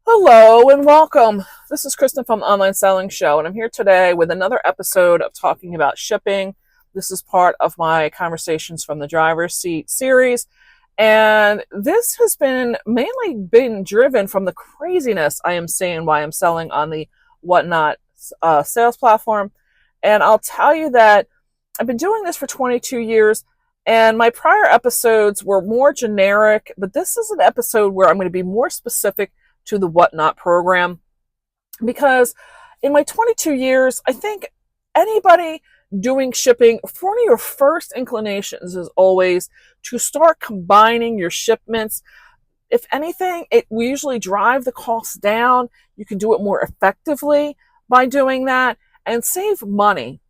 Hello and welcome. This is Kristen from Online Selling Show, and I'm here today with another episode of talking about shipping. This is part of my Conversations from the Driver's Seat series, and this has mainly been driven from the craziness I am seeing while I'm selling on the Whatnot sales platform. And I'll tell you that I've been doing this for 22 years, and my prior episodes were more generic, but this is an episode where I'm going to be more specific to the Whatnot program, because in my 22 years, I think anybody doing shipping, one of your first inclinations is always to start combining your shipments. If anything, it will usually drive the costs down. You can do it more effectively by doing that and save money.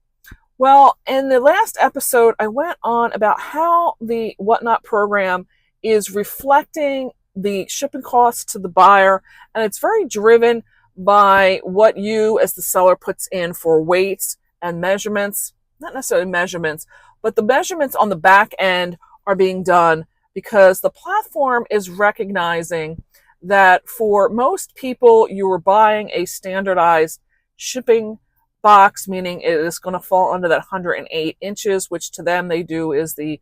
Well, in the last episode, I went on about how the Whatnot program is reflecting the shipping costs to the buyer, and it's very driven by what you as the seller puts in for weights and measurements. Not necessarily measurements, but the measurements on the back end are being done because the platform is recognizing that for most people, you are buying a standardized shipping box, meaning it is going to fall under that 108 inches, which to them they do is the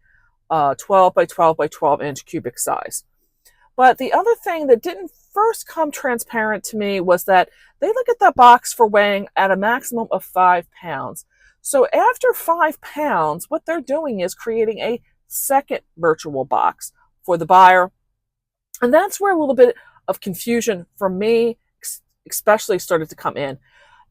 12 by 12 by 12 inch cubic size. But the other thing that didn't first come transparent to me was that they look at that box for weighing at a maximum of 5 pounds. So after 5 pounds, what they're doing is creating a second virtual box for the buyer. And that's where a little bit of confusion for me especially started to come in.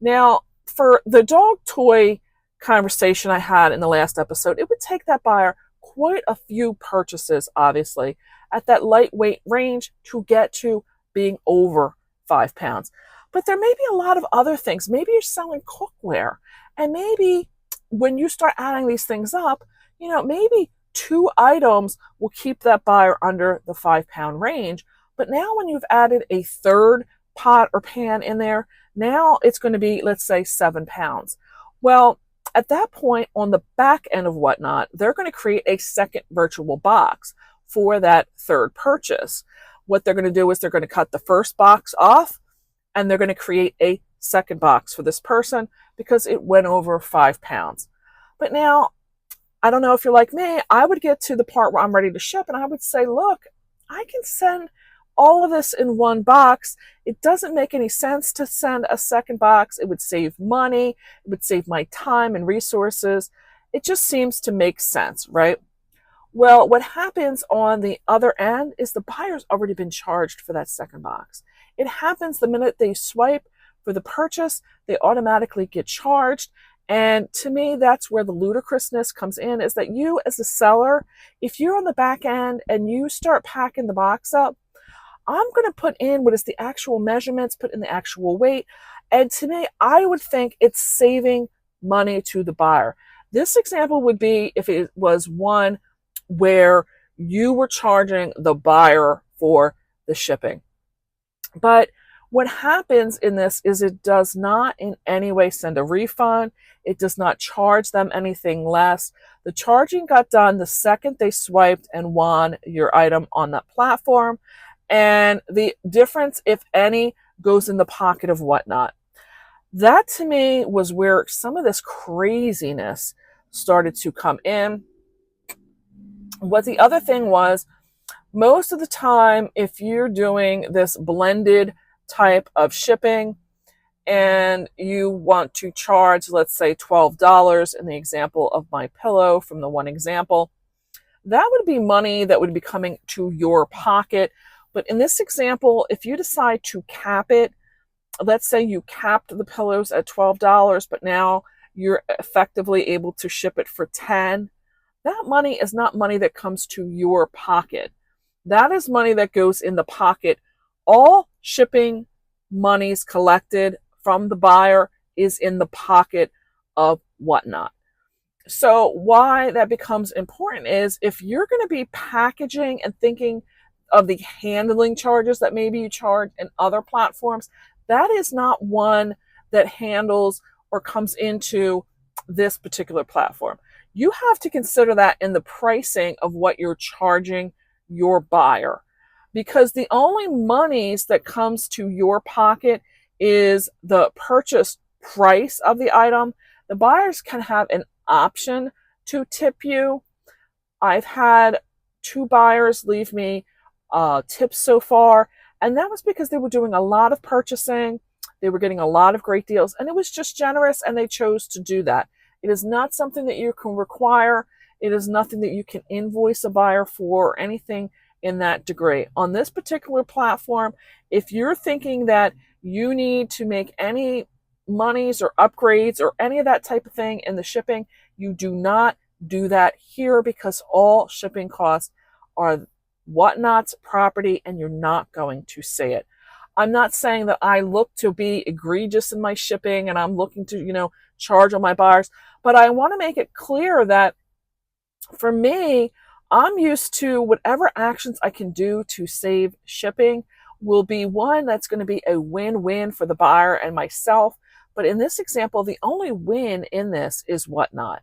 Now, for the dog toy conversation I had in the last episode, it would take that buyer quite a few purchases, obviously, at that lightweight range to get to being over 5 pounds. But there may be a lot of other things. Maybe you're selling cookware, and maybe when you start adding these things up, maybe 2 items will keep that buyer under the 5 pound range. But now when you've added a third pot or pan in there, now it's going to be, let's say, 7 pounds. Well, at that point, on the back end of Whatnot, they're going to create a second virtual box for that third purchase. What they're going to do is they're going to cut the first box off, and they're going to create a second box for this person because it went over 5 pounds. But now, I don't know if you're like me, I would get to the part where I'm ready to ship, and I would say, look, I can send all of this in one box. It doesn't make any sense to send a second box. It would save money. It would save my time and resources. It just seems to make sense, right? Well, what happens on the other end is the buyer's already been charged for that second box. It happens the minute they swipe for the purchase, they automatically get charged. And to me, that's where the ludicrousness comes in, is that you as a seller, if you're on the back end and you start packing the box up, I'm going to put in what is the actual measurements, put in the actual weight. And to me, I would think it's saving money to the buyer. This example would be if it was one where you were charging the buyer for the shipping. But what happens in this is it does not in any way send a refund. It does not charge them anything less. The charging got done the second they swiped and won your item on that platform. And the difference, if any, goes in the pocket of Whatnot. That to me was where some of this craziness started to come in. What the other thing was, most of the time, if you're doing this blended type of shipping and you want to charge, let's say, $12 in the example of my pillow from the one example, that would be money that would be coming to your pocket. But in this example, if you decide to cap it, let's say you capped the pillows at $12, but now you're effectively able to ship it for $10, that money is not money that comes to your pocket. That is money that goes in the pocket. All shipping monies collected from the buyer is in the pocket of Whatnot. So why that becomes important is if you're going to be packaging and thinking of the handling charges that maybe you charge in other platforms, that is not one that handles or comes into this particular platform. You have to consider that in the pricing of what you're charging your buyer. because the only monies that comes to your pocket is the purchase price of the item. The buyers can have an option to tip you. I've had 2 buyers leave me tips so far, and that was because they were doing a lot of purchasing. They were getting a lot of great deals, and it was just generous, and they chose to do that. It is not something that you can require. It is nothing that you can invoice a buyer for or anything in that degree. On this particular platform, if you're thinking that you need to make any monies or upgrades or any of that type of thing in the shipping, you do not do that here, because all shipping costs are Whatnot's property and you're not going to see it. I'm not saying that I look to be egregious in my shipping and I'm looking to, charge on my buyers, but I want to make it clear that for me, I'm used to whatever actions I can do to save shipping will be one that's going to be a win-win for the buyer and myself. But in this example, the only win in this is Whatnot.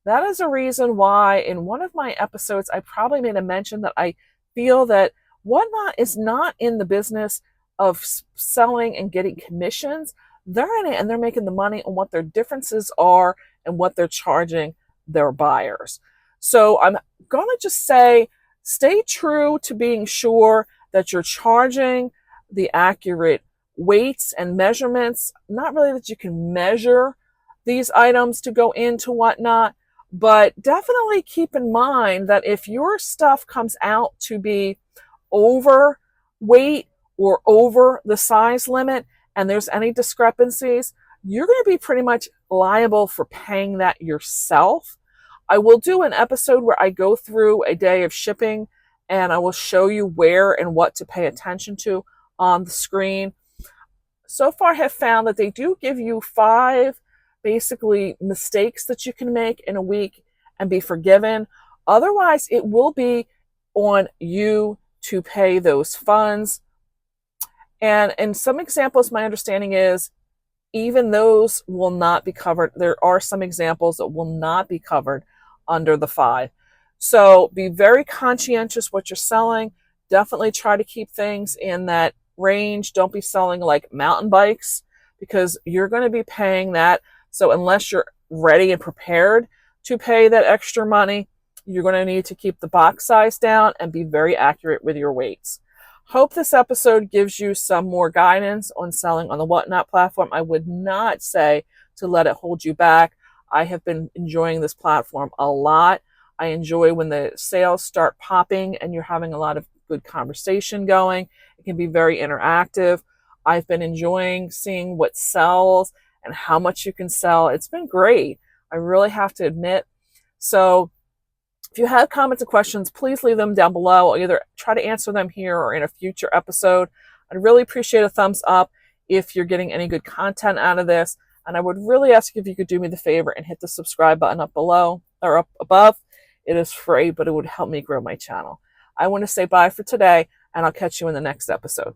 That is a reason why in one of my episodes, I probably made a mention that I feel that Whatnot is not in the business of selling and getting commissions. They're in it and they're making the money on what their differences are and what they're charging their buyers. So I'm going to just say, stay true to being sure that you're charging the accurate weights and measurements. Not really that you can measure these items to go into Whatnot, but definitely keep in mind that if your stuff comes out to be overweight or over the size limit and there's any discrepancies, you're going to be pretty much liable for paying that yourself. I will do an episode where I go through a day of shipping and I will show you where and what to pay attention to on the screen. So far I have found that they do give you 5 basically mistakes that you can make in a week and be forgiven. Otherwise, it will be on you to pay those funds. And in some examples, my understanding is even those will not be covered. There are some examples that will not be covered under the 5. So be very conscientious what you're selling. Definitely try to keep things in that range. Don't be selling like mountain bikes because you're going to be paying that. So unless you're ready and prepared to pay that extra money, you're going to need to keep the box size down and be very accurate with your weights. Hope this episode gives you some more guidance on selling on the Whatnot platform. I would not say to let it hold you back. I have been enjoying this platform a lot. I enjoy when the sales start popping and you're having a lot of good conversation going. It can be very interactive. I've been enjoying seeing what sells and how much you can sell. It's been great. I really have to admit. So if you have comments and questions, please leave them down below. I'll either try to answer them here or in a future episode. I'd really appreciate a thumbs up if you're getting any good content out of this. And I would really ask if you could do me the favor and hit the subscribe button up below or up above. It is free, but it would help me grow my channel. I want to say bye for today, and I'll catch you in the next episode.